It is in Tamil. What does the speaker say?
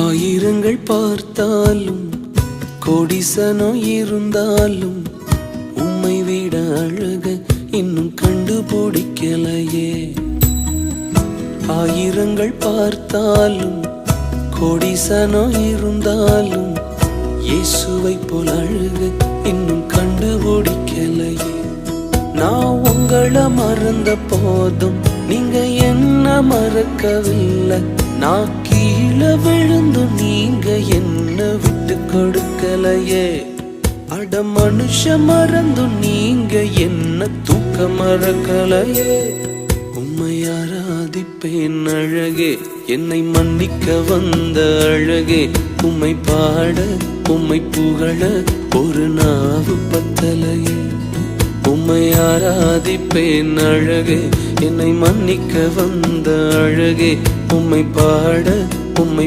ஆயிரங்கள் பார்த்தாலும் கோடிசனம் இருந்தாலும் உம்மை விட அழக இன்னும் கண்டுபிடிக்கலையே. ஆயிரங்கள் பார்த்தாலும் கோடிசனம் இருந்தாலும் இயேசுவை போல் அழக இன்னும் கண்டுபிடிக்கலையே. நான் உங்களை மறந்த போதும் நீங்க என்ன மறக்கவில்லை. நான் கீழே விழுந்து நீங்க என்ன விட்டு கொடுக்கலையே. அட மனுஷ மறந்து நீங்க என்ன தூக்க மறக்கலையே. உம்மை ஆராதிப்பேன் அழகே, என்னை மன்னிக்க வந்த அழகே. உம்மை பாட உம்மை புகழ ஒரு நாவு பத்தலையே. உம்மை ஆராதிப்பேன் அழகே, என்னை மன்னிக்க வந்த அழகே. உம்மை பாட உம்மை